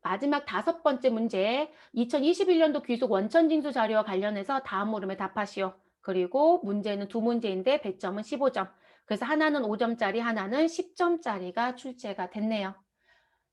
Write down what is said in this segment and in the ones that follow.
마지막 다섯 번째 문제, 2021년도 귀속 원천징수 자료와 관련해서 다음 물음에 답하시오. 그리고 문제는 두 문제인데 배점은 15점. 그래서 하나는 5점짜리, 하나는 10점짜리가 출제가 됐네요.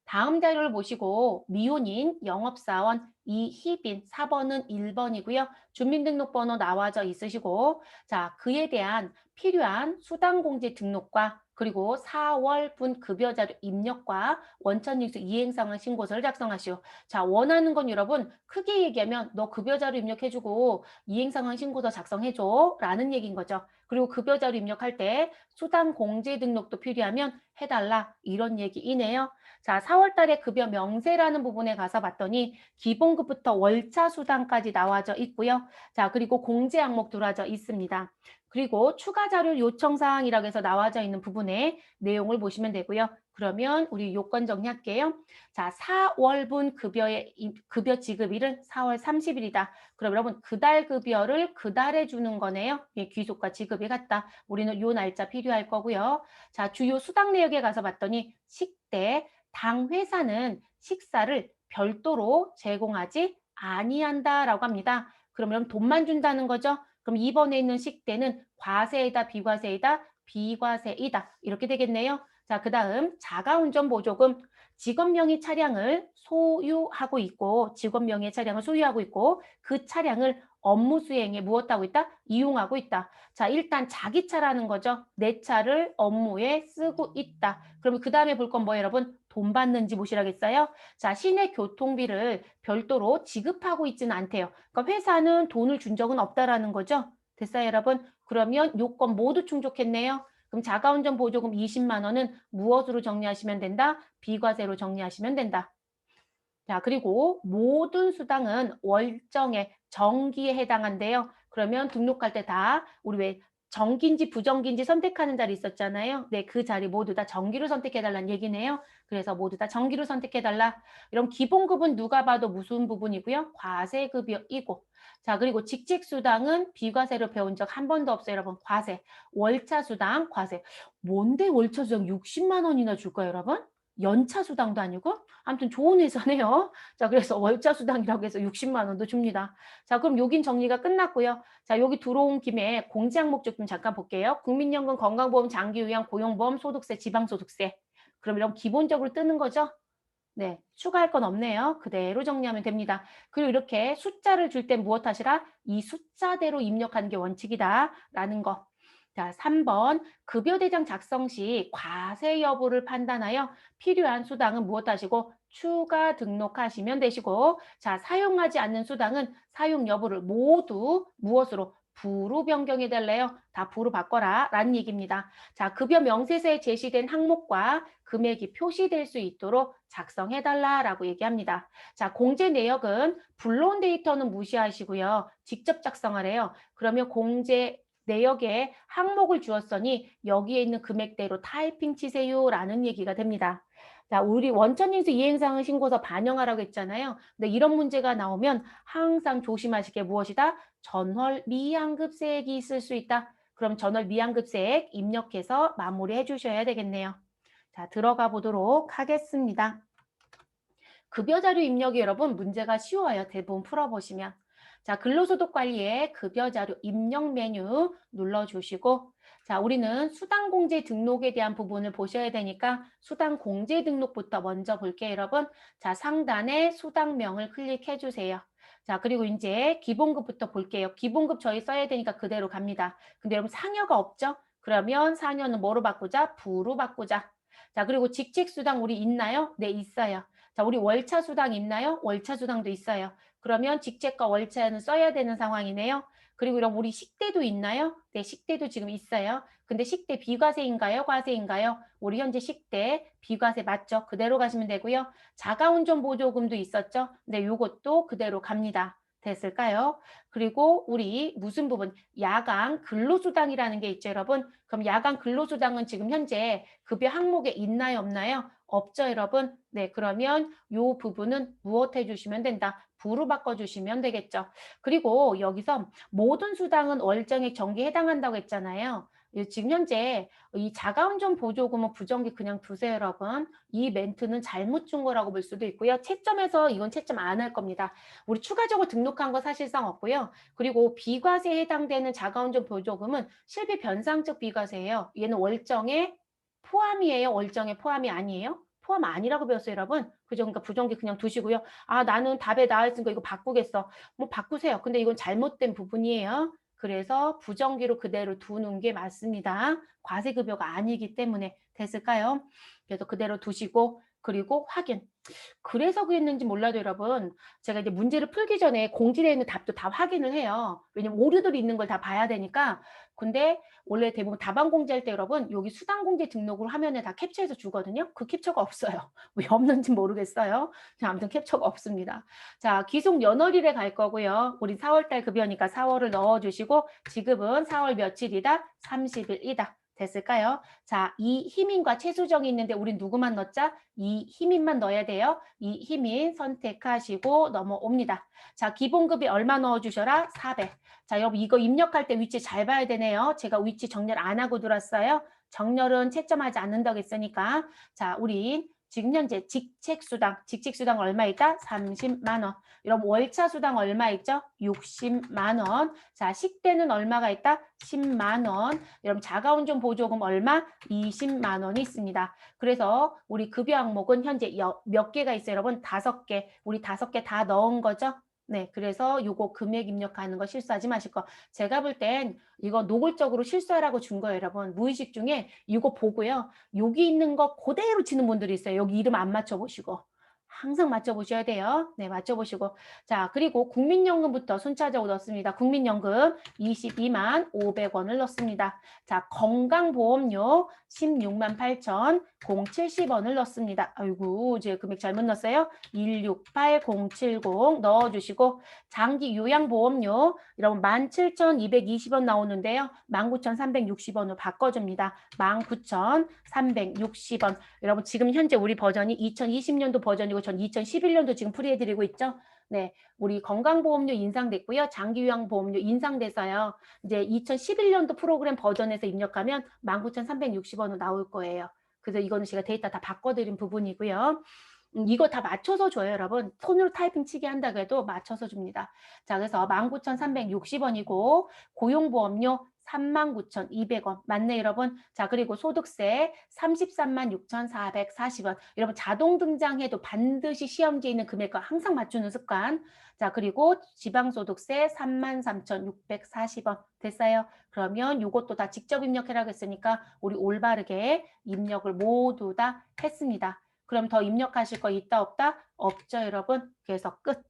다음 자료를 보시고 미혼인 영업사원 이희빈 4번은 1번이고요. 주민등록번호 나와져 있으시고 자 그에 대한 필요한 수당공제 등록과 그리고 4월분 급여자료 입력과 원천징수 이행상황 신고서를 작성하시오. 자 원하는 건 여러분 크게 얘기하면 너 급여자료 입력해주고 이행상황 신고서 작성해줘 라는 얘기인 거죠. 그리고 급여자료 입력할 때 수당공제 등록도 필요하면 해달라 이런 얘기이네요. 자, 4월 달에 급여 명세라는 부분에 가서 봤더니 기본급부터 월차 수당까지 나와져 있고요. 자, 그리고 공제 항목 들어와져 있습니다. 그리고 추가 자료 요청 사항이라고 해서 나와져 있는 부분에 내용을 보시면 되고요. 그러면 우리 요건 정리할게요. 자, 4월분 급여의 급여 지급일은 4월 30일이다. 그럼 여러분 그달 급여를 그달에 주는 거네요. 예, 귀속과 지급이 같다. 우리는 요 날짜 필요할 거고요. 자, 주요 수당 내역에 가서 봤더니 식대 당 회사는 식사를 별도로 제공하지 아니한다라고 합니다. 그러면 돈만 준다는 거죠. 그럼 2번에 있는 식대는 과세이다, 비과세이다, 비과세이다. 이렇게 되겠네요. 자, 그다음 자가운전 보조금 직업 명의 차량을 소유하고 있고 직업 명의 차량을 소유하고 있고 그 차량을 업무 수행에 무엇하고 있다? 이용하고 있다. 자, 일단 자기 차라는 거죠. 내 차를 업무에 쓰고 있다. 그러면 그 다음에 볼 건 뭐예요, 여러분? 돈 받는지 보시라겠어요? 자, 시내 교통비를 별도로 지급하고 있지는 않대요. 그러니까 회사는 돈을 준 적은 없다라는 거죠. 됐어요, 여러분? 그러면 요건 모두 충족했네요. 그럼 자가운전 보조금 20만 원은 무엇으로 정리하시면 된다? 비과세로 정리하시면 된다. 자, 그리고 모든 수당은 월정의 정기에 해당한대요. 그러면 등록할 때 다 우리 왜 정기인지 부정기인지 선택하는 자리 있었잖아요. 네, 그 자리 모두 다 정기로 선택해달라는 얘기네요. 그래서 모두 다 정기로 선택해달라. 이런 기본급은 누가 봐도 무슨 부분이고요? 과세급여이고. 자, 그리고 직책수당은 비과세로 배운 적 한 번도 없어요, 여러분. 과세. 월차수당, 과세. 뭔데 월차수당 60만 원이나 줄까요, 여러분? 연차수당도 아니고? 아무튼 좋은 회사네요. 자, 그래서 월자 수당이라고 해서 60만 원도 줍니다. 자, 그럼 여긴 정리가 끝났고요. 자, 여기 들어온 김에 공제 항목적 좀 잠깐 볼게요. 국민연금, 건강보험, 장기요양, 고용보험, 소득세, 지방소득세. 그럼 이런 기본적으로 뜨는 거죠? 네, 추가할 건 없네요. 그대로 정리하면 됩니다. 그리고 이렇게 숫자를 줄 땐 무엇 하시라? 이 숫자대로 입력하는 게 원칙이다라는 거. 자, 3번 급여대장 작성 시 과세 여부를 판단하여 필요한 수당은 무엇 하시고 추가 등록하시면 되시고 자, 사용하지 않는 수당은 사용 여부를 모두 무엇으로 부로 변경해 달래요. 다 부로 바꿔라 라는 얘기입니다. 자, 급여 명세서에 제시된 항목과 금액이 표시될 수 있도록 작성해 달라라고 얘기합니다. 자, 공제 내역은 불러온 데이터는 무시하시고요. 직접 작성하래요. 그러면 공제 내역에 항목을 주었으니 여기에 있는 금액대로 타이핑 치세요라는 얘기가 됩니다. 자, 우리 원천징수 이행사항 신고서 반영하라고 했잖아요. 근데 이런 문제가 나오면 항상 조심하시게 무엇이다? 전월 미환급세액이 있을 수 있다. 그럼 전월 미환급세액 입력해서 마무리해 주셔야 되겠네요. 자, 들어가 보도록 하겠습니다. 급여자료 입력이 여러분 문제가 쉬워요. 대부분 풀어보시면. 자, 근로소득 관리에 급여자료 입력 메뉴 눌러주시고 자, 우리는 수당공제 등록에 대한 부분을 보셔야 되니까 수당공제 등록부터 먼저 볼게요, 여러분. 자, 상단에 수당명을 클릭해 주세요. 자, 그리고 이제 기본급부터 볼게요. 기본급 저희 써야 되니까 그대로 갑니다. 근데 여러분 상여가 없죠? 그러면 상여는 뭐로 바꾸자? 부로 바꾸자. 자, 그리고 직책수당 우리 있나요? 네, 있어요. 자, 우리 월차 수당 있나요? 월차 수당도 있어요. 그러면 직책과 월차는 써야 되는 상황이네요. 그리고 이런 우리 식대도 있나요? 네, 식대도 지금 있어요. 근데 식대 비과세인가요? 과세인가요? 우리 현재 식대 비과세 맞죠? 그대로 가시면 되고요. 자가운전 보조금도 있었죠? 네, 요것도 그대로 갑니다. 됐을까요? 그리고 우리 무슨 부분? 야간 근로수당이라는 게 있죠, 여러분. 그럼 야간 근로수당은 지금 현재 급여 항목에 있나요, 없나요? 없죠, 여러분? 네, 그러면 요 부분은 무엇 해주시면 된다? 부로 바꿔주시면 되겠죠. 그리고 여기서 모든 수당은 월정액 정기에 해당한다고 했잖아요. 예, 지금 현재 이 자가운전 보조금은 부정기 그냥 두세요, 여러분. 이 멘트는 잘못 준 거라고 볼 수도 있고요. 채점에서 이건 채점 안 할 겁니다. 우리 추가적으로 등록한 거 사실상 없고요. 그리고 비과세에 해당되는 자가운전 보조금은 실비 변상적 비과세예요. 얘는 월정에 포함이에요. 월정에 포함이 아니에요. 포함 아니라고 배웠어요, 여러분. 그죠? 그러니까 부정기 그냥 두시고요. 아, 나는 답에 나와있으니까 이거 바꾸겠어. 뭐 바꾸세요. 근데 이건 잘못된 부분이에요. 그래서 부정기로 그대로 두는 게 맞습니다. 과세급여가 아니기 때문에 됐을까요? 그래서 그대로 두시고 그리고 확인. 그래서 그랬는지 몰라도 여러분 제가 이제 문제를 풀기 전에 공지되어 있는 답도 다 확인을 해요. 왜냐면 오류들이 있는 걸 다 봐야 되니까. 근데 원래 대부분 답안 공지할 때 여러분 여기 수당 공지 등록을 화면에 다 캡처해서 주거든요. 그 캡처가 없어요. 왜 없는지 모르겠어요. 아무튼 캡처가 없습니다. 자, 기속 연월일에 갈 거고요. 우리 4월달 급여니까 4월을 넣어주시고 지급은 4월 며칠이다? 30일이다. 됐을까요? 자, 이 희민과 최수정이 있는데 우린 누구만 넣자? 이 희민만 넣어야 돼요. 이 희민 선택하시고 넘어옵니다. 자, 기본급이 얼마 넣어주셔라? 400. 자, 여러분 이거 입력할 때 위치 잘 봐야 되네요. 제가 위치 정렬 안 하고 들었어요. 정렬은 채점하지 않는다고 했으니까. 자, 우리 지금 현재 직책수당 얼마 있다? 30만 원. 여러분 월차 수당 얼마 있죠? 60만 원. 자, 식대는 얼마가 있다? 10만 원. 여러분 자가운전 보조금 얼마? 20만 원이 있습니다. 그래서 우리 급여 항목은 현재 몇 개가 있어요, 여러분? 5개. 우리 5개 다 넣은 거죠? 네, 그래서 요거 금액 입력하는 거 실수하지 마실 거. 제가 볼 땐 이거 노골적으로 실수하라고 준 거예요, 여러분. 무의식 중에 이거 보고요. 여기 있는 거 그대로 치는 분들이 있어요. 여기 이름 안 맞춰보시고. 항상 맞춰보셔야 돼요. 네, 맞춰보시고. 자, 그리고 국민연금부터 순차적으로 넣습니다. 국민연금 22만 500원을 넣습니다. 자, 건강보험료 16만 8천 070원을 넣습니다. 아이고, 제 금액 잘못 넣었어요. 168070 넣어주시고 장기 요양보험료 여러분 17,220원 나오는데요. 19,360원으로 바꿔줍니다. 19,360원. 여러분 지금 현재 우리 버전이 2020년도 버전이고 전 2011년도 지금 풀이해드리고 있죠. 네, 우리 건강보험료 인상됐고요. 장기요양보험료 인상돼서요. 이제 2011년도 프로그램 버전에서 입력하면 19,360원으로 나올 거예요. 그래서 이거는 제가 데이터 다 바꿔드린 부분이고요. 이거 다 맞춰서 줘요, 여러분. 손으로 타이핑 치게 한다고 해도 맞춰서 줍니다. 자, 그래서 19,360원이고 고용보험료 39,200원. 맞네, 여러분? 자, 그리고 소득세 33만 6,440원. 여러분, 자동 등장해도 반드시 시험지에 있는 금액과 항상 맞추는 습관. 자, 그리고 지방소득세 33,640원. 됐어요? 그러면 이것도 다 직접 입력해라고 했으니까 우리 올바르게 입력을 모두 다 했습니다. 그럼 더 입력하실 거 있다 없다? 없죠, 여러분? 그래서 끝.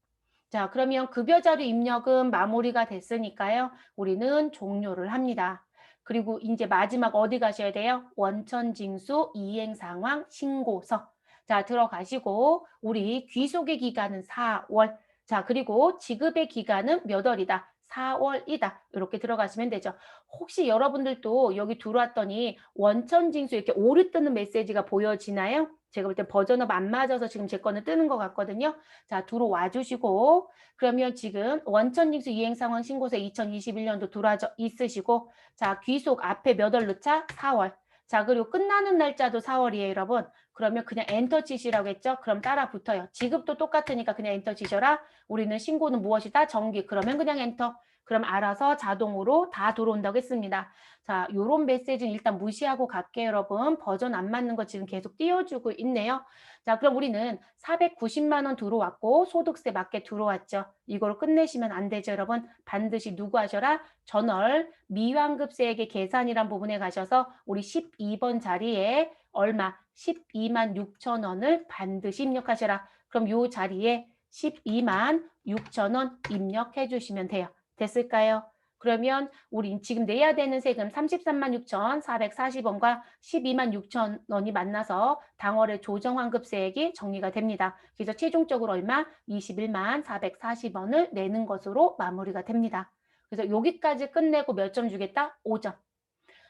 자, 그러면 급여자료 입력은 마무리가 됐으니까요. 우리는 종료를 합니다. 그리고 이제 마지막 어디 가셔야 돼요? 원천징수 이행상황 신고서. 자, 들어가시고 우리 귀속의 기간은 4월. 자, 그리고 지급의 기간은 몇 월이다? 4월이다. 이렇게 들어가시면 되죠. 혹시 여러분들도 여기 들어왔더니 원천징수 이렇게 오류 뜨는 메시지가 보여지나요? 제가 볼 때 버전업 안 맞아서 지금 제 거는 뜨는 것 같거든요. 자, 들어와 주시고 그러면 지금 원천징수 이행상황 신고서 2021년도 들어와 있으시고 자, 귀속 앞에 몇 월 넣자? 4월. 자, 그리고 끝나는 날짜도 4월이에요, 여러분. 그러면 그냥 엔터 치시라고 했죠? 그럼 따라 붙어요. 지급도 똑같으니까 그냥 엔터 치셔라. 우리는 신고는 무엇이다? 정기. 그러면 그냥 엔터. 그럼 알아서 자동으로 다 들어온다고 했습니다. 자, 요런 메시지는 일단 무시하고 갈게요, 여러분. 버전 안 맞는 거 지금 계속 띄워주고 있네요. 자, 그럼 우리는 490만 원 들어왔고 소득세 맞게 들어왔죠. 이걸 끝내시면 안 되죠, 여러분. 반드시 누구 하셔라? 전월 미환급세액의 계산이란 부분에 가셔서 우리 12번 자리에 얼마? 12만 6천 원을 반드시 입력하셔라. 그럼 요 자리에 12만 6천 원 입력해 주시면 돼요. 됐을까요? 그러면 우리 지금 내야 되는 세금 33만 6,440원과 12만 6천 원이 만나서 당월의 조정환급세액이 정리가 됩니다. 그래서 최종적으로 얼마? 21만 440원을 내는 것으로 마무리가 됩니다. 그래서 여기까지 끝내고 몇 점 주겠다? 5점.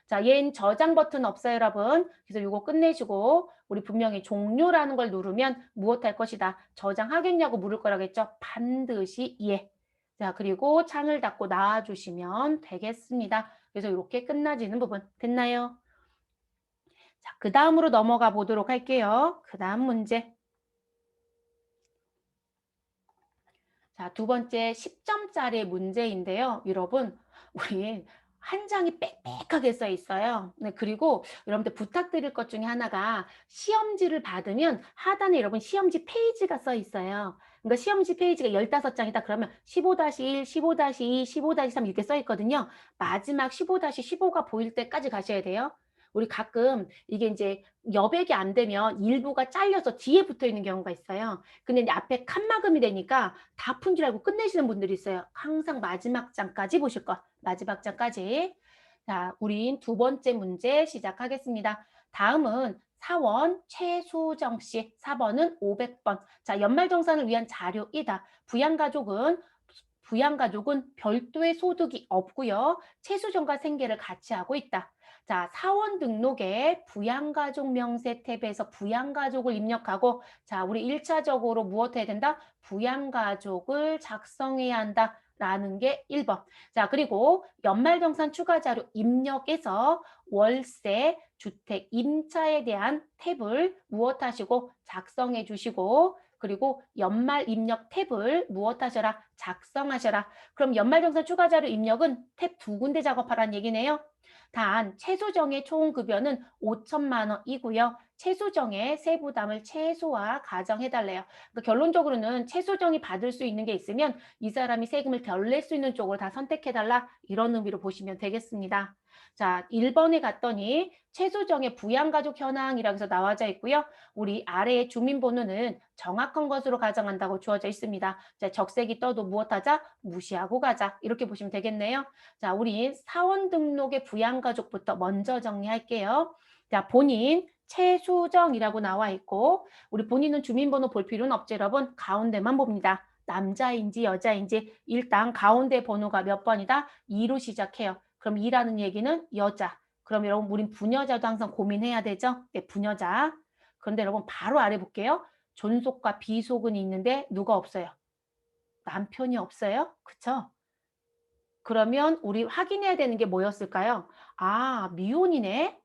자, 얘는 저장 버튼 없어요, 여러분. 그래서 이거 끝내시고 우리 분명히 종료라는 걸 누르면 무엇 할 것이다. 저장하겠냐고 물을 거라겠죠. 반드시 예. 자, 그리고 창을 닫고 나와주시면 되겠습니다. 그래서 이렇게 끝나지는 부분 됐나요? 자, 그 다음으로 넘어가 보도록 할게요. 그 다음 문제. 자, 두 번째 10점짜리 문제인데요. 여러분, 우리 한 장이 빽빽하게 써 있어요. 네, 그리고 여러분들 부탁드릴 것 중에 하나가 시험지를 받으면 하단에 여러분 시험지 페이지가 써 있어요. 그러니까 시험지 페이지가 15장이다 그러면 15-1, 15-2, 15-3 이렇게 써 있거든요. 마지막 15-15가 보일 때까지 가셔야 돼요. 우리 가끔 이게 이제 여백이 안 되면 일부가 잘려서 뒤에 붙어 있는 경우가 있어요. 근데 이제 앞에 칸막음이 되니까 다 푼 줄 알고 끝내시는 분들이 있어요. 항상 마지막 장까지 보실 거. 마지막 장까지. 자, 우린 두 번째 문제 시작하겠습니다. 다음은 사원 최수정 씨, 4번은 500번. 자, 연말정산을 위한 자료이다. 부양가족은 별도의 소득이 없고요. 최수정과 생계를 같이 하고 있다. 자, 사원 등록에 부양가족 명세 탭에서 부양가족을 입력하고 자, 우리 1차적으로 무엇 해야 된다? 부양가족을 작성해야 한다. 라는 게 1번. 자, 그리고 연말정산 추가자료 입력에서 월세, 주택, 임차에 대한 탭을 무엇 하시고 작성해 주시고 그리고 연말 입력 탭을 무엇 하셔라? 작성하셔라. 그럼 연말정산 추가자료 입력은 탭 두 군데 작업하라는 얘기네요. 단 최수정의 총급여는 5천만 원이고요. 최수정의 세부담을 최소화 가정해달래요. 그러니까 결론적으로는 최수정이 받을 수 있는 게 있으면 이 사람이 세금을 덜 낼 수 있는 쪽으로 다 선택해달라 이런 의미로 보시면 되겠습니다. 자, 1번에 갔더니 최수정의 부양가족 현황이라고 해서 나와져 있고요. 우리 아래의 주민번호는 정확한 것으로 가정한다고 주어져 있습니다. 자, 적색이 떠도 무엇하자? 무시하고 가자. 이렇게 보시면 되겠네요. 자, 우리 사원 등록의 부양가족부터 먼저 정리할게요. 자, 본인 최수정이라고 나와 있고 우리 본인은 주민번호 볼 필요는 없죠, 여러분. 가운데만 봅니다. 남자인지 여자인지 일단 가운데 번호가 몇 번이다? 2로 시작해요. 그럼 2라는 얘기는 여자. 그럼 여러분 우린 부녀자도 항상 고민해야 되죠? 네, 부녀자. 그런데 여러분 바로 아래 볼게요. 존속과 비속은 있는데 누가 없어요? 남편이 없어요? 그쵸? 그러면 우리 확인해야 되는 게 뭐였을까요? 아, 미혼이네?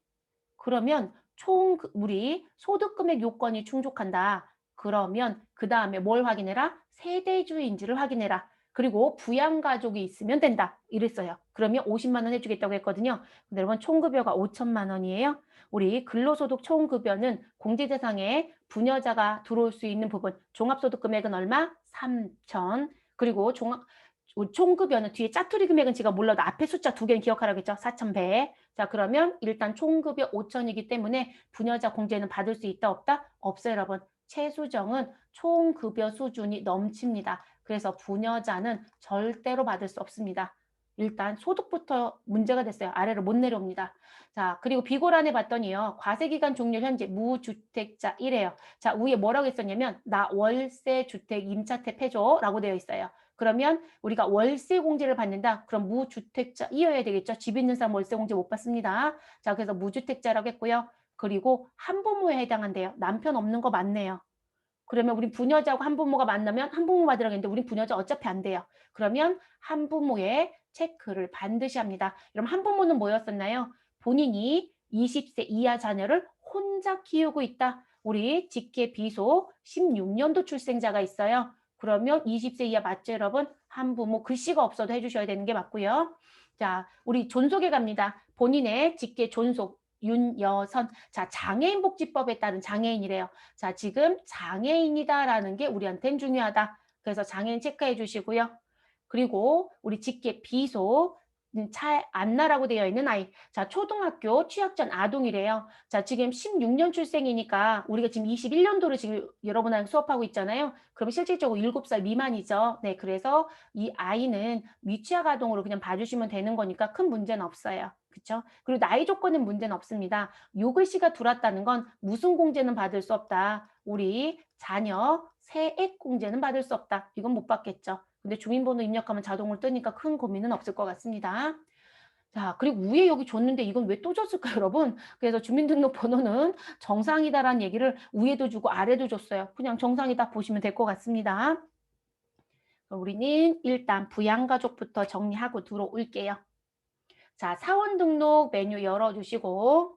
그러면 총 우리 소득금액 요건이 충족한다. 그러면 그 다음에 뭘 확인해라? 세대주인지를 확인해라. 그리고 부양가족이 있으면 된다. 이랬어요. 그러면 50만 원 해주겠다고 했거든요. 근데 여러분 총급여가 5천만 원이에요. 우리 근로소득 총급여는 공제대상에 부녀자가 들어올 수 있는 부분 종합소득금액은 얼마? 3천. 그리고 총급여는 뒤에 짜투리 금액은 제가 몰라도 앞에 숫자 두 개는 기억하라고 했죠. 4,100. 자, 그러면 일단 총급여 5천이기 때문에 부녀자 공제는 받을 수 있다 없다? 없어요, 여러분. 최수정은 총급여 수준이 넘칩니다. 그래서 부녀자는 절대로 받을 수 없습니다. 일단 소득부터 문제가 됐어요. 아래로 못 내려옵니다. 자, 그리고 비고란에 봤더니요. 과세기간 종료 현재 무주택자 이래요. 자, 위에 뭐라고 했었냐면 나 월세 주택 임차택 해줘 라고 되어 있어요. 그러면 우리가 월세 공제를 받는다. 그럼 무주택자이어야 되겠죠. 집 있는 사람 월세 공제 못 받습니다. 자, 그래서 무주택자라고 했고요. 그리고 한부모에 해당한대요. 남편 없는 거 맞네요. 그러면 우리 부녀자하고 한부모가 만나면 한부모 받으라고 했는데 우리 부녀자 어차피 안 돼요. 그러면 한부모의 체크를 반드시 합니다. 그럼 한부모는 뭐였었나요? 본인이 20세 이하 자녀를 혼자 키우고 있다. 우리 직계 비속 16년도 출생자가 있어요. 그러면 20세 이하 맞죠, 여러분? 한부모 글씨가 없어도 해주셔야 되는 게 맞고요. 자, 우리 존속에 갑니다. 본인의 직계 존속 윤여선. 자, 장애인복지법에 따른 장애인이래요. 자, 지금 장애인이다라는 게 우리한테는 중요하다. 그래서 장애인 체크해 주시고요. 그리고 우리 직계 비속 차 안나라고 되어 있는 아이. 자, 초등학교 취학 전 아동이래요. 자, 지금 16년 출생이니까 우리가 지금 21년도를 지금 여러분하고 수업하고 있잖아요. 그럼 실질적으로 7살 미만이죠. 네, 그래서 이 아이는 미취학 아동으로 그냥 봐주시면 되는 거니까 큰 문제는 없어요. 그렇죠? 그리고 나이 조건은 문제는 없습니다. 요 글씨가 들어왔다는 건 무슨 공제는 받을 수 없다. 우리 자녀 세액 공제는 받을 수 없다. 이건 못 받겠죠. 근데 주민번호 입력하면 자동으로 뜨니까 큰 고민은 없을 것 같습니다. 자, 그리고 위에 여기 줬는데 이건 왜 또 줬을까요, 여러분? 그래서 주민등록번호는 정상이다라는 얘기를 위에도 주고 아래도 줬어요. 그냥 정상이다 보시면 될 것 같습니다. 우리는 일단 부양가족부터 정리하고 들어올게요. 자, 사원 등록 메뉴 열어주시고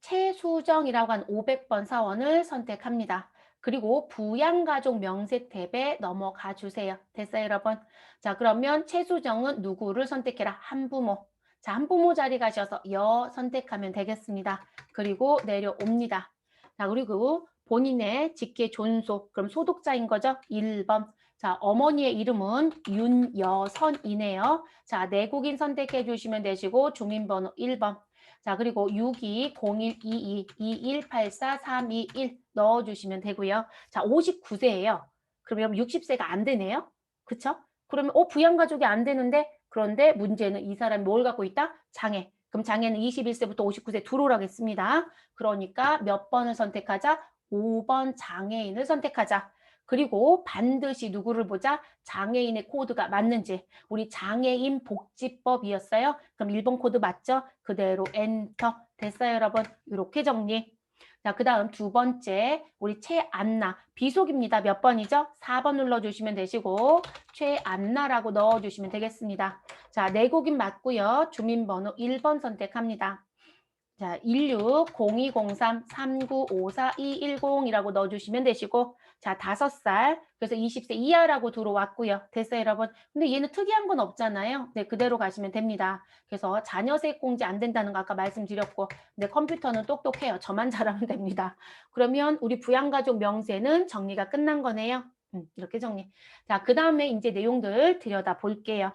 최수정이라고 한 500번 사원을 선택합니다. 그리고 부양가족 명세 탭에 넘어가 주세요. 됐어요, 여러분? 자, 그러면 최수정은 누구를 선택해라? 한부모. 자, 한부모 자리 가셔서 여 선택하면 되겠습니다. 그리고 내려옵니다. 자, 그리고 본인의 직계 존속, 그럼 소득자인 거죠? 1번. 자, 어머니의 이름은 윤여선이네요. 자, 내국인 선택해 주시면 되시고 주민번호 1번. 자, 그리고 620122218431 넣어주시면 되고요. 자, 59세예요. 그러면 60세가 안 되네요. 그쵸? 그러면 부양가족이 안 되는데 그런데 문제는 이 사람이 뭘 갖고 있다? 장애. 그럼 장애는 21세부터 59세 들어오라겠습니다. 그러니까 몇 번을 선택하자? 5번 장애인을 선택하자. 그리고 반드시 누구를 보자? 장애인의 코드가 맞는지. 우리 장애인 복지법이었어요. 그럼 1번 코드 맞죠? 그대로 엔터. 됐어요, 여러분? 이렇게 정리. 자, 그 다음 두 번째, 우리 최안나. 비속입니다. 몇 번이죠? 4번 눌러주시면 되시고, 최안나라고 넣어주시면 되겠습니다. 자, 내국인 맞고요. 주민번호 1번 선택합니다. 자, 16020339542110이라고 넣어주시면 되시고, 자, 5살, 그래서 20세 이하라고 들어왔고요. 됐어요, 여러분? 근데 얘는 특이한 건 없잖아요. 네, 그대로 가시면 됩니다. 그래서 자녀세 공제 안 된다는 거 아까 말씀드렸고, 근데 컴퓨터는 똑똑해요. 저만 잘하면 됩니다. 그러면 우리 부양가족 명세는 정리가 끝난 거네요. 이렇게 정리. 자, 그 다음에 이제 내용들 들여다 볼게요.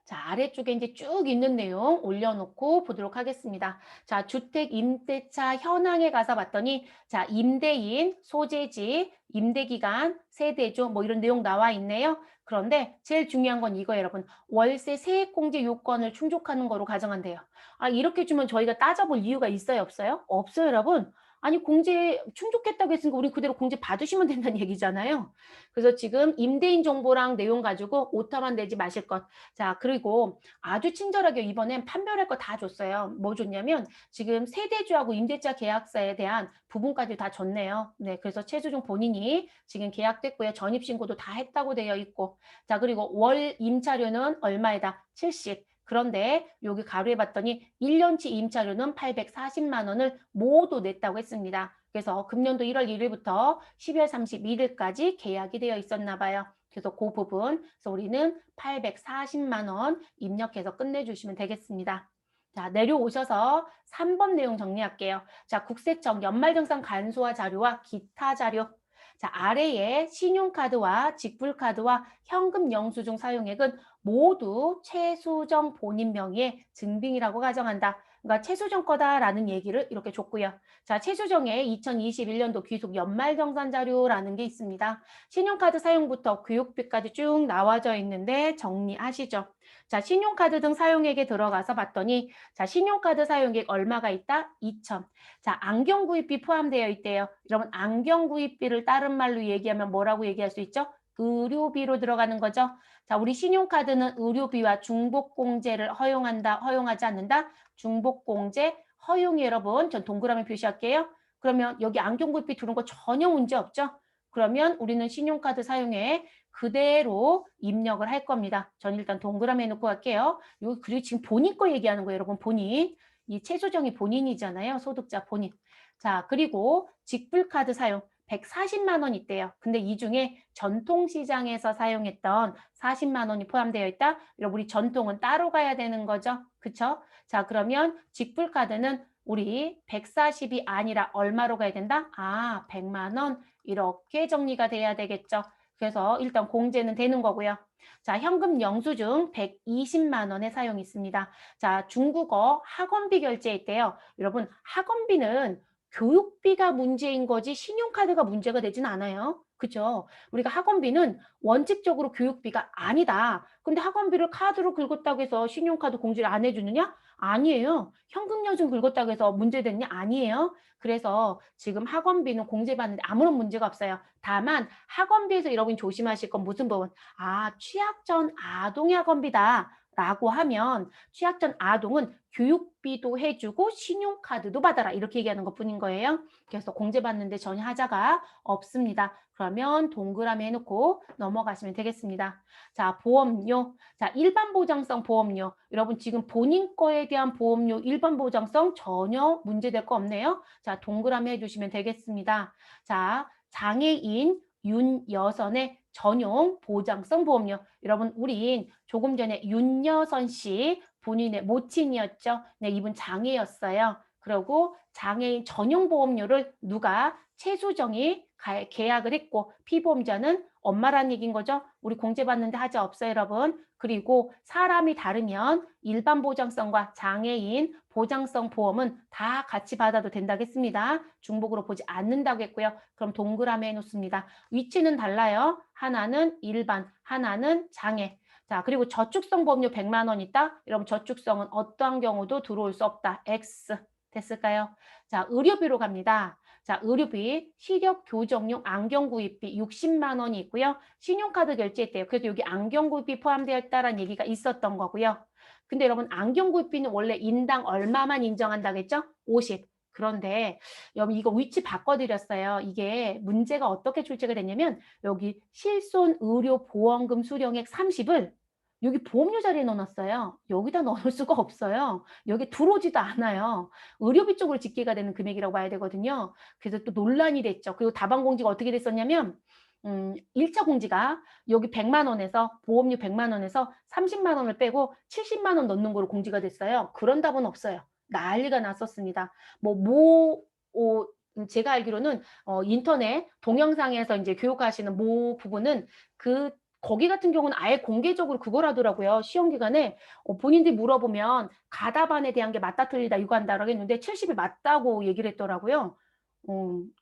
자, 아래쪽에 이제 쭉 있는 내용 올려놓고 보도록 하겠습니다. 자, 주택 임대차 현황에 가서 봤더니, 자, 임대인, 소재지, 임대기간, 세대주, 뭐 이런 내용 나와 있네요. 그런데 제일 중요한 건 이거예요, 여러분. 월세 세액공제 요건을 충족하는 거로 가정한대요. 아, 이렇게 주면 저희가 따져볼 이유가 있어요, 없어요? 없어요, 여러분. 아니, 공제 충족했다고 했으니까 우리 그대로 공제 받으시면 된다는 얘기잖아요. 그래서 지금 임대인 정보랑 내용 가지고 오타만 내지 마실 것. 자, 그리고 아주 친절하게 이번엔 판별할 거 다 줬어요. 뭐 줬냐면 지금 세대주하고 임대차 계약서에 대한 부분까지 다 줬네요. 네, 그래서 최수종 본인이 지금 계약됐고요. 전입신고도 다 했다고 되어 있고. 자, 그리고 월 임차료는 얼마에다? 70. 그런데 여기 가루에 봤더니 1년치 임차료는 840만 원을 모두 냈다고 했습니다. 그래서 금년도 1월 1일부터 12월 31일까지 계약이 되어 있었나 봐요. 그래서 그 부분, 그래서 우리는 840만 원 입력해서 끝내주시면 되겠습니다. 자, 내려오셔서 3번 내용 정리할게요. 자, 국세청 연말정산 간소화 자료와 기타 자료. 자, 아래에 신용카드와 직불카드와 현금 영수증 사용액은 모두 최수정 본인 명의의 증빙이라고 가정한다. 그러니까 최수정 거다라는 얘기를 이렇게 줬고요. 자, 최수정의 2021년도 귀속 연말정산 자료라는 게 있습니다. 신용카드 사용부터 교육비까지 쭉 나와져 있는데 정리하시죠. 자, 신용카드 등 사용액에 들어가서 봤더니 자, 신용카드 사용액 얼마가 있다? 2천. 자, 안경 구입비 포함되어 있대요. 여러분, 안경 구입비를 다른 말로 얘기하면 뭐라고 얘기할 수 있죠? 의료비로 들어가는 거죠. 자, 우리 신용카드는 의료비와 중복공제를 허용한다, 허용하지 않는다? 중복공제 허용이 여러분, 전 동그라미 표시할게요. 그러면 여기 안경 구입비 들어온 거 전혀 문제 없죠? 그러면 우리는 신용카드 사용에 그대로 입력을 할 겁니다. 전 일단 동그라미 해놓고 갈게요. 그리고 지금 본인 거 얘기하는 거예요, 여러분. 본인. 이 최수정이 본인이잖아요. 소득자 본인. 자, 그리고 직불카드 사용. 140만 원 있대요. 근데 이 중에 전통시장에서 사용했던 40만 원이 포함되어 있다. 여러분, 우리 전통은 따로 가야 되는 거죠. 그쵸? 자, 그러면 직불카드는 우리 140이 아니라 얼마로 가야 된다? 아, 100만 원. 이렇게 정리가 돼야 되겠죠. 그래서 일단 공제는 되는 거고요. 자, 현금 영수증 120만 원의 사용이 있습니다. 자, 중국어 학원비 결제했대요. 여러분, 학원비는 교육비가 문제인 거지 신용카드가 문제가 되진 않아요. 그죠? 우리가 학원비는 원칙적으로 교육비가 아니다. 근데 학원비를 카드로 긁었다고 해서 신용카드 공제를 안 해주느냐? 아니에요. 현금영수증 긁었다고 해서 문제됐냐? 아니에요. 그래서 지금 학원비는 공제받는데 아무런 문제가 없어요. 다만 학원비에서 여러분 조심하실 건 무슨 부분? 아, 취약 전 아동의 학원비다. 라고 하면 취약전 아동은 교육비도 해주고 신용카드도 받아라 이렇게 얘기하는 것뿐인 거예요. 그래서 공제받는데 전혀 하자가 없습니다. 그러면 동그라미 해놓고 넘어가시면 되겠습니다. 자, 보험료. 자, 일반 보장성 보험료. 여러분 지금 본인 거에 대한 보험료 일반 보장성 전혀 문제될 거 없네요. 자, 동그라미 해주시면 되겠습니다. 자, 장애인 윤여선의 전용 보장성 보험료. 여러분 우린 조금 전에 윤여선 씨 본인의 모친이었죠. 네, 이분 장애였어요. 그리고 장애인 전용 보험료를 누가 최수정이 계약을 했고 피보험자는 엄마라는 얘기인 거죠. 우리 공제받는데 하자 없어요, 여러분. 그리고 사람이 다르면 일반 보장성과 장애인 보장성 보험은 다 같이 받아도 된다겠습니다. 중복으로 보지 않는다고 했고요. 그럼 동그라미 해놓습니다. 위치는 달라요. 하나는 일반, 하나는 장애. 자, 그리고 저축성 보험료 100만 원 있다. 여러분 저축성은 어떠한 경우도 들어올 수 없다. X. 됐을까요? 자, 의료비로 갑니다. 자, 의료비, 시력 교정용 안경 구입비 60만 원이 있고요. 신용카드 결제했대요. 그래서 여기 안경 구입비 포함되어 있다라는 얘기가 있었던 거고요. 근데 여러분 안경 구입비는 원래 인당 얼마만 인정한다겠죠? 50. 그런데 여러분 이거 위치 바꿔드렸어요. 이게 문제가 어떻게 출제가 됐냐면 여기 실손의료보험금 수령액 30을 여기 보험료 자리에 넣어놨어요. 여기다 넣을 수가 없어요. 여기 들어오지도 않아요. 의료비 쪽으로 집계가 되는 금액이라고 봐야 되거든요. 그래서 또 논란이 됐죠. 그리고 다반공지가 어떻게 됐었냐면 1차 공지가 여기 100만 원에서 보험료 100만 원에서 30만 원을 빼고 70만 원 넣는 거로 공지가 됐어요. 그런 답은 없어요. 난리가 났었습니다. 제가 알기로는 인터넷 동영상에서 이제 교육하시는 모 부분은 거기 같은 경우는 아예 공개적으로 그걸 하더라고요. 시험 기간에 본인들이 물어보면 가답안에 대한 게 맞다 틀리다 이거 한다라고 했는데 70이 맞다고 얘기를 했더라고요.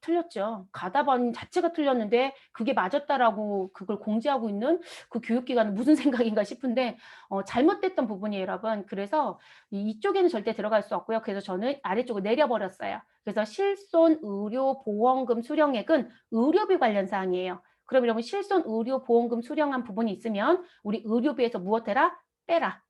틀렸죠. 가답안 자체가 틀렸는데 그게 맞았다라고 그걸 공지하고 있는 그 교육기관은 무슨 생각인가 싶은데 잘못됐던 부분이에요, 여러분. 그래서 이쪽에는 절대 들어갈 수 없고요. 그래서 저는 아래쪽으로 내려버렸어요. 그래서 실손의료보험금 수령액은 의료비 관련 사항이에요. 그럼 여러분 실손의료보험금 수령한 부분이 있으면 우리 의료비에서 무엇해라? 빼라.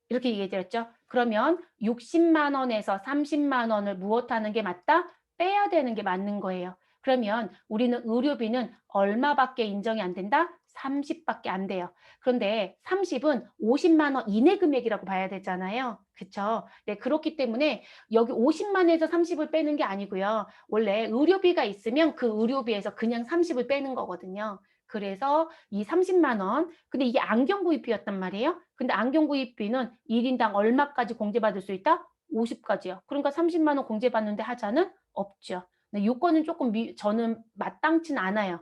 이렇게 얘기해드렸죠. 그러면 60만 원에서 30만 원을 무엇하는 게 맞다? 빼야 되는 게 맞는 거예요. 그러면 우리는 의료비는 얼마밖에 인정이 안 된다? 30밖에 안 돼요. 그런데 30은 50만 원 이내 금액이라고 봐야 되잖아요. 그렇죠? 네, 그렇기 때문에 여기 50만에서 30을 빼는 게 아니고요. 원래 의료비가 있으면 그 의료비에서 그냥 30을 빼는 거거든요. 그래서 이 30만 원, 근데 이게 안경 구입비였단 말이에요. 근데 안경 구입비는 1인당 얼마까지 공제받을 수 있다? 50까지요. 그러니까 30만 원 공제받는데 하자는 없죠. 네, 요건은 조금 저는 마땅치는 않아요.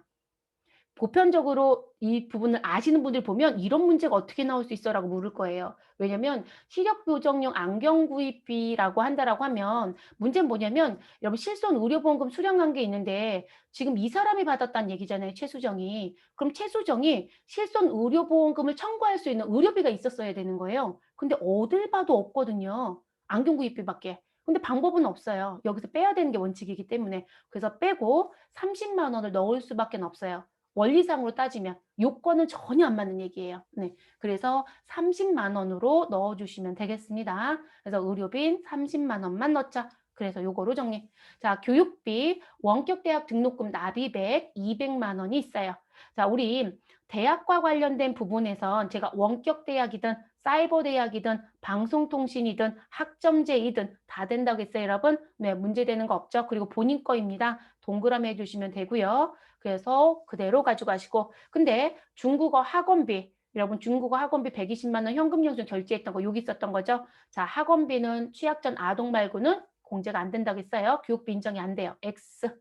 보편적으로 이 부분을 아시는 분들 보면 이런 문제가 어떻게 나올 수 있어? 라고 물을 거예요. 왜냐면 시력 교정용 안경 구입비라고 한다라고 하면 문제는 뭐냐면 여러분 실손 의료보험금 수령한 게 있는데 지금 이 사람이 받았다는 얘기잖아요. 최수정이. 그럼 최수정이 실손 의료보험금을 청구할 수 있는 의료비가 있었어야 되는 거예요. 근데 어딜 봐도 없거든요. 안경 구입비밖에. 근데 방법은 없어요. 여기서 빼야 되는 게 원칙이기 때문에. 그래서 빼고 30만 원을 넣을 수밖에 없어요. 원리상으로 따지면 요건은 전혀 안 맞는 얘기예요. 네. 그래서 30만 원으로 넣어주시면 되겠습니다. 그래서 의료비 30만 원만 넣자. 그래서 요거로 정리. 자, 교육비, 원격대학 등록금 납입액 200만 원이 있어요. 자, 우리 대학과 관련된 부분에선 제가 원격대학이든 사이버대학이든 방송통신이든 학점제이든 다 된다고 했어요, 여러분. 네, 문제되는 거 없죠. 그리고 본인 거입니다. 동그라미 해주시면 되고요. 그래서 그대로 가져가시고 근데 중국어 학원비 여러분 중국어 학원비 120만 원 현금 영수 결제했던 거 여기 있었던 거죠. 자 학원비는 취약전 아동 말고는 공제가 안 된다고 했어요. 교육비 인정이 안 돼요. X.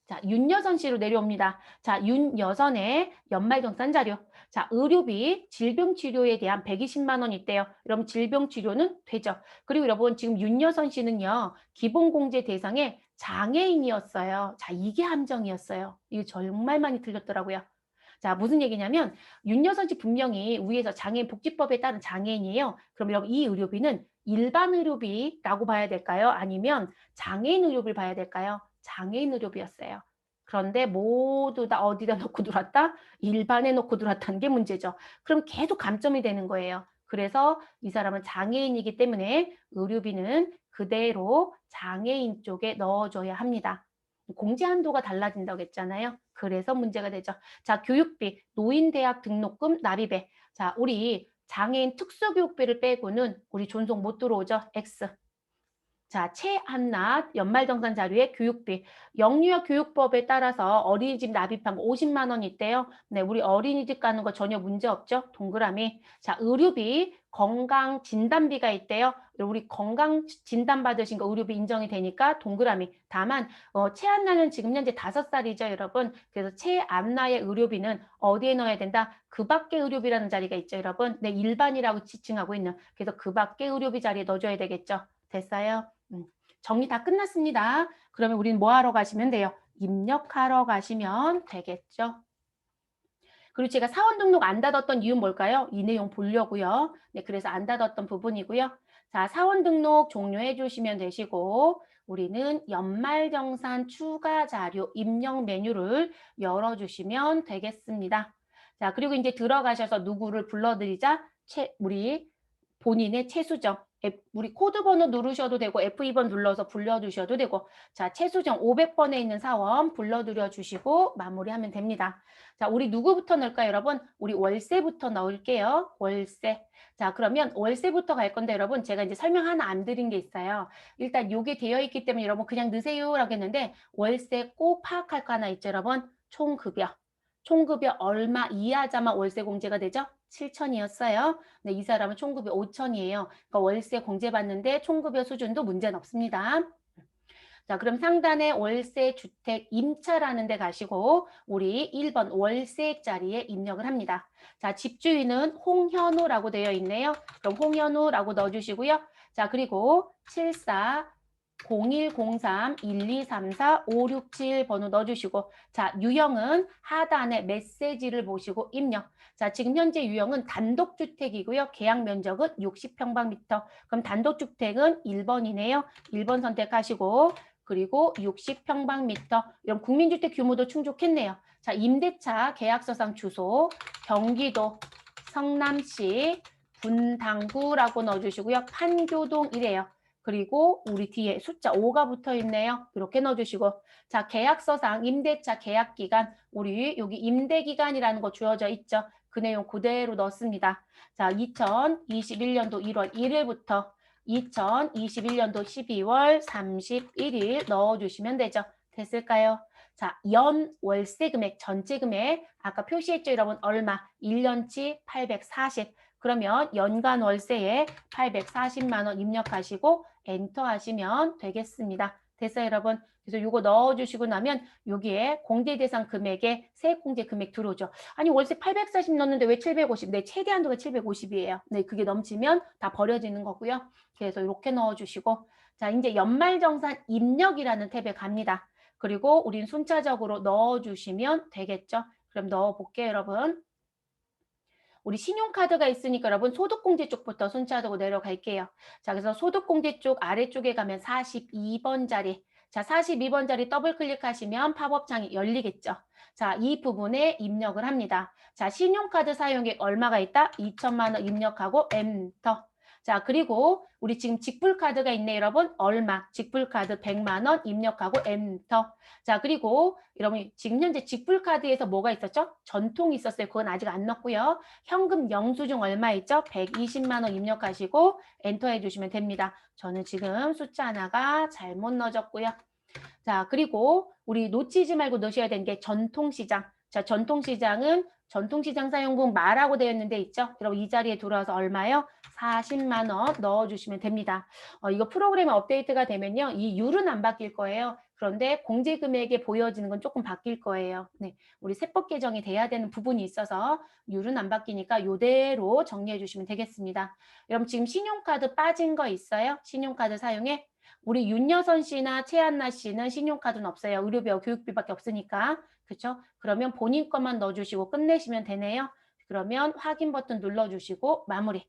자, 윤여선 씨로 내려옵니다. 자, 윤여선의 연말정산 자료. 자, 의료비, 질병치료에 대한 120만 원 있대요. 여러분 질병치료는 되죠. 그리고 여러분 지금 윤여선 씨는요. 기본공제 대상에 장애인이었어요. 자, 이게 함정이었어요. 이거 정말 많이 틀렸더라고요. 자, 무슨 얘기냐면 윤여선 씨 분명히 위에서 장애인 복지법에 따른 장애인이에요. 그럼 여러분 이 의료비는 일반 의료비라고 봐야 될까요? 아니면 장애인 의료비를 봐야 될까요? 장애인 의료비였어요. 그런데 모두 다 어디다 놓고 들어왔다? 일반에 놓고 들어왔다는 게 문제죠. 그럼 계속 감점이 되는 거예요. 그래서 이 사람은 장애인이기 때문에 의료비는 그대로 장애인 쪽에 넣어줘야 합니다. 공제 한도가 달라진다고 했잖아요. 그래서 문제가 되죠. 자, 교육비, 노인대학 등록금, 납입액. 자, 우리 장애인 특수교육비를 빼고는 우리 존속 못 들어오죠. X. 자, 최한낮 연말정산 자료의 교육비. 영유아 교육법에 따라서 어린이집 납입한 거 50만 원 있대요. 네, 우리 어린이집 가는 거 전혀 문제 없죠? 동그라미. 자, 의료비, 건강 진단비가 있대요. 우리 건강 진단 받으신 거 의료비 인정이 되니까 동그라미. 다만 최한나는 지금 현재 5살이죠, 여러분. 그래서 최안나의 의료비는 어디에 넣어야 된다? 그 밖의 의료비라는 자리가 있죠, 여러분. 네, 일반이라고 지칭하고 있는. 그래서 그 밖의 의료비 자리에 넣어줘야 되겠죠. 됐어요? 정리 다 끝났습니다. 그러면 우리는 뭐 하러 가시면 돼요? 입력하러 가시면 되겠죠. 그리고 제가 사원 등록 안 닫았던 이유는 뭘까요? 이 내용 보려고요. 네, 그래서 안 닫았던 부분이고요. 자, 사원 등록 종료해 주시면 되시고 우리는 연말정산 추가 자료 입력 메뉴를 열어주시면 되겠습니다. 자, 그리고 이제 들어가셔서 누구를 불러드리자? 우리 본인의 최수정. 우리 코드 번호 누르셔도 되고 F2번 눌러서 불러주셔도 되고 자, 최수정 500번에 있는 사원 불러드려 주시고 마무리하면 됩니다. 자, 우리 누구부터 넣을까요, 여러분? 우리 월세부터 넣을게요. 월세. 자, 그러면 월세부터 갈 건데 여러분 제가 이제 설명 하나 안 드린 게 있어요. 일단 요게 되어 있기 때문에 여러분 그냥 넣으세요라고 했는데 월세 꼭 파악할 거 하나 있죠, 여러분? 총급여. 총급여 얼마 이하자만 월세 공제가 되죠? 7천이었어요. 네, 이 사람은 총급여 5천이에요. 그러니까 월세 공제받는데 총급여 수준도 문제는 없습니다. 자, 그럼 상단에 월세 주택 임차라는 데 가시고 우리 1번 월세 자리에 입력을 합니다. 자, 집주인은 홍현우라고 되어 있네요. 그럼 홍현우라고 넣어주시고요. 자, 그리고 74 0103-1234-567 번호 넣어주시고 자, 유형은 하단에 메시지를 보시고 입력. 자, 지금 현재 유형은 단독주택이고요. 계약 면적은 60평방미터. 그럼 단독주택은 1번이네요. 1번 선택하시고 그리고 60평방미터. 이런 국민주택 규모도 충족했네요. 자, 임대차 계약서상 주소 경기도 성남시 분당구라고 넣어주시고요. 판교동이래요. 그리고 우리 뒤에 숫자 5가 붙어 있네요. 이렇게 넣어주시고 자, 계약서상 임대차 계약기간 우리 여기 임대기간이라는 거 주어져 있죠. 그 내용 그대로 넣습니다. 자, 2021년도 1월 1일부터 2021년도 12월 31일 넣어주시면 되죠. 됐을까요? 자, 연 월세 금액, 전체 금액 아까 표시했죠, 여러분? 얼마? 1년치 840. 그러면 연간 월세에 840만 원 입력하시고 엔터 하시면 되겠습니다. 됐어요, 여러분? 그래서 이거 넣어주시고 나면 여기에 공제 대상 금액에 세액 공제 금액 들어오죠. 아니 월세 840 넣었는데 왜 750? 네, 최대 한도가 750이에요. 네, 그게 넘치면 다 버려지는 거고요. 그래서 이렇게 넣어주시고 자, 이제 연말정산 입력이라는 탭에 갑니다. 그리고 우린 순차적으로 넣어주시면 되겠죠. 그럼 넣어볼게요, 여러분. 우리 신용카드가 있으니까 여러분 소득공제 쪽부터 순차적으로 내려갈게요. 자, 그래서 소득공제 쪽 아래쪽에 가면 42번 자리. 자, 42번 자리 더블 클릭하시면 팝업창이 열리겠죠. 자, 이 부분에 입력을 합니다. 자, 신용카드 사용액 얼마가 있다? 2천만 원 입력하고 엔터. 자, 그리고 우리 지금 직불카드가 있네, 여러분. 얼마? 직불카드 100만 원 입력하고 엔터. 자, 그리고 여러분 지금 현재 직불카드에서 뭐가 있었죠? 전통이 있었어요. 그건 아직 안 넣었고요. 현금 영수증 얼마 있죠? 120만 원 입력하시고 엔터 해주시면 됩니다. 저는 지금 숫자 하나가 잘못 넣어졌고요. 자, 그리고 우리 놓치지 말고 넣으셔야 되는 게 전통시장. 자, 전통시장은 전통시장 사용분 마라고 되어 있는 데 있죠? 여러분 이 자리에 들어와서 얼마요? 40만 원 넣어주시면 됩니다. 이거 프로그램 업데이트가 되면요. 이 율은 안 바뀔 거예요. 그런데 공제 금액에 보여지는 건 조금 바뀔 거예요. 네, 우리 세법 개정이 돼야 되는 부분이 있어서 율은 안 바뀌니까 이대로 정리해 주시면 되겠습니다. 여러분 지금 신용카드 빠진 거 있어요? 신용카드 사용에? 우리 윤여선 씨나 최한나 씨는 신용카드는 없어요. 의료비와 교육비밖에 없으니까. 그렇죠? 그러면 본인 것만 넣어주시고 끝내시면 되네요. 그러면 확인 버튼 눌러주시고 마무리.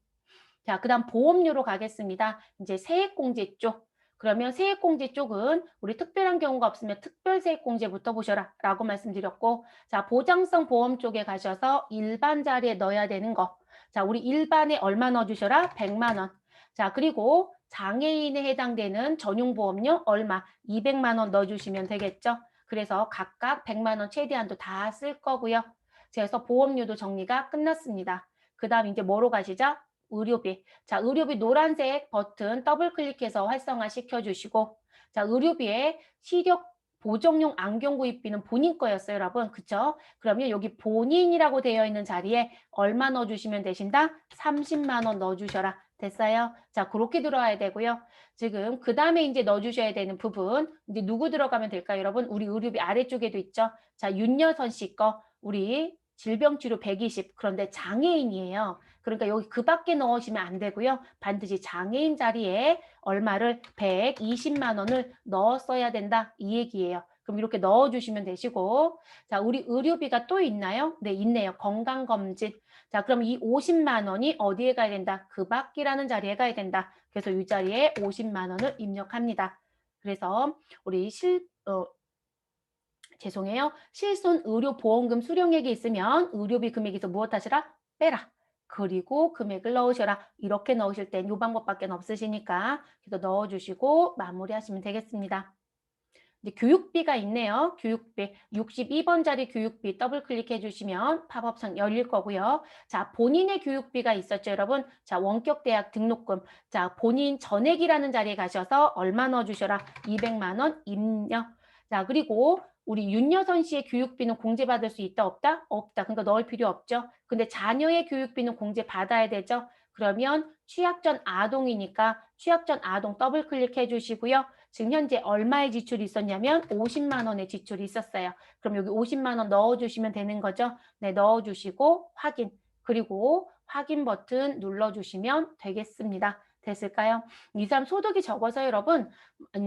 자, 그 다음 보험료로 가겠습니다. 이제 세액공제 쪽. 그러면 세액공제 쪽은 우리 특별한 경우가 없으면 특별세액공제부터 보셔라 라고 말씀드렸고, 자, 보장성 보험 쪽에 가셔서 일반 자리에 넣어야 되는 거. 자, 우리 일반에 얼마 넣어주셔라? 100만 원. 자, 그리고 장애인에 해당되는 전용보험료 얼마? 200만 원 넣어주시면 되겠죠. 그래서 각각 100만 원 최대한도 다 쓸 거고요. 그래서 보험료도 정리가 끝났습니다. 그 다음 이제 뭐로 가시죠? 의료비. 자, 의료비 노란색 버튼 더블 클릭해서 활성화 시켜주시고, 자, 의료비에 시력 보정용 안경 구입비는 본인 거였어요, 여러분. 그쵸? 그러면 여기 본인이라고 되어 있는 자리에 얼마 넣어주시면 되신다? 30만 원 넣어주셔라. 됐어요? 자, 그렇게 들어와야 되고요. 지금 그 다음에 이제 넣어주셔야 되는 부분, 이제 누구 들어가면 될까요, 여러분? 우리 의료비 아래쪽에도 있죠? 자, 윤여선 씨 거, 우리 질병치료 120. 그런데 장애인이에요. 그러니까 여기 그 밖에 넣으시면 안 되고요. 반드시 장애인 자리에 얼마를 120만 원을 넣었어야 된다. 이 얘기예요. 그럼 이렇게 넣어주시면 되시고, 자, 우리 의료비가 또 있나요? 네, 있네요. 건강검진. 자, 그럼 이 50만 원이 어디에 가야 된다? 그 밖이라는 자리에 가야 된다. 그래서 이 자리에 50만 원을 입력합니다. 그래서 우리 죄송해요. 실손 의료보험금 수령액이 있으면 의료비 금액에서 무엇 하시라? 빼라. 그리고 금액을 넣으셔라. 이렇게 넣으실 땐 이 방법밖에 없으시니까 그래서 넣어주시고 마무리하시면 되겠습니다. 이제 교육비가 있네요. 교육비 62번 자리 교육비 더블 클릭해 주시면 팝업창 열릴 거고요. 자, 본인의 교육비가 있었죠, 여러분. 자, 원격대학 등록금. 자, 본인 전액이라는 자리에 가셔서 얼마 넣어 주셔라. 200만 원 입력. 자, 그리고 우리 윤여선 씨의 교육비는 공제받을 수 있다, 없다? 없다. 그러니까 넣을 필요 없죠. 근데 자녀의 교육비는 공제받아야 되죠. 그러면 취약전 아동이니까 취약전 아동 더블 클릭해 주시고요. 지금 현재 얼마의 지출이 있었냐면 50만 원의 지출이 있었어요. 그럼 여기 50만 원 넣어주시면 되는 거죠. 네, 넣어주시고 확인. 그리고 확인 버튼 눌러주시면 되겠습니다. 됐을까요? 이 사람 소득이 적어서 여러분,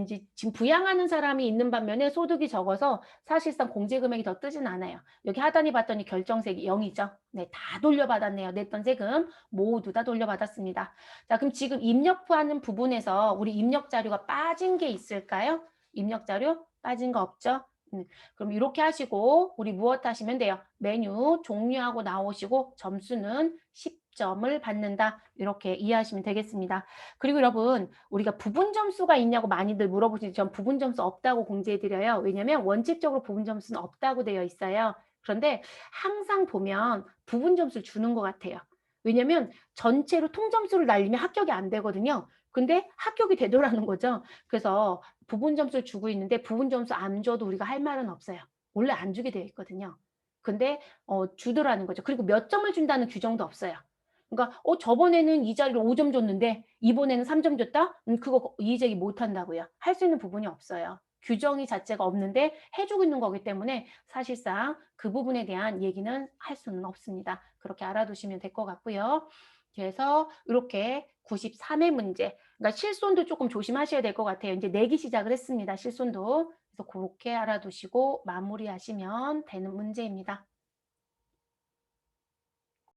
이제 지금 부양하는 사람이 있는 반면에 소득이 적어서 사실상 공제 금액이 더 뜨진 않아요. 여기 하단에 봤더니 결정세액이 0이죠. 네, 다 돌려받았네요. 냈던 세금 모두 다 돌려받았습니다. 자, 그럼 지금 입력하는 부분에서 우리 입력 자료가 빠진 게 있을까요? 입력 자료 빠진 거 없죠? 그럼 이렇게 하시고 우리 무엇 하시면 돼요? 메뉴 종료하고 나오시고 점수는 10점을 받는다. 이렇게 이해하시면 되겠습니다. 그리고 여러분, 우리가 부분 점수가 있냐고 많이들 물어보시는데 전 부분 점수 없다고 공지해 드려요. 왜냐면 원칙적으로 부분 점수는 없다고 되어 있어요. 그런데 항상 보면 부분 점수를 주는 것 같아요. 왜냐면 전체로 통점수를 날리면 합격이 안 되거든요. 근데 합격이 되더라는 거죠. 그래서 부분 점수를 주고 있는데 부분 점수 안 줘도 우리가 할 말은 없어요. 원래 안 주게 되어 있거든요. 근데 주더라는 거죠. 그리고 몇 점을 준다는 규정도 없어요. 그러니까 저번에는 이 자리로 5점 줬는데 이번에는 3점 줬다? 그거 이의제기 못 한다고요. 할 수 있는 부분이 없어요. 규정이 자체가 없는데 해주고 있는 거기 때문에 사실상 그 부분에 대한 얘기는 할 수는 없습니다. 그렇게 알아두시면 될 것 같고요. 그래서 이렇게 93회 문제, 그러니까 실손도 조금 조심하셔야 될 것 같아요. 이제 내기 시작을 했습니다. 실손도. 그래서 그렇게 알아두시고 마무리하시면 되는 문제입니다.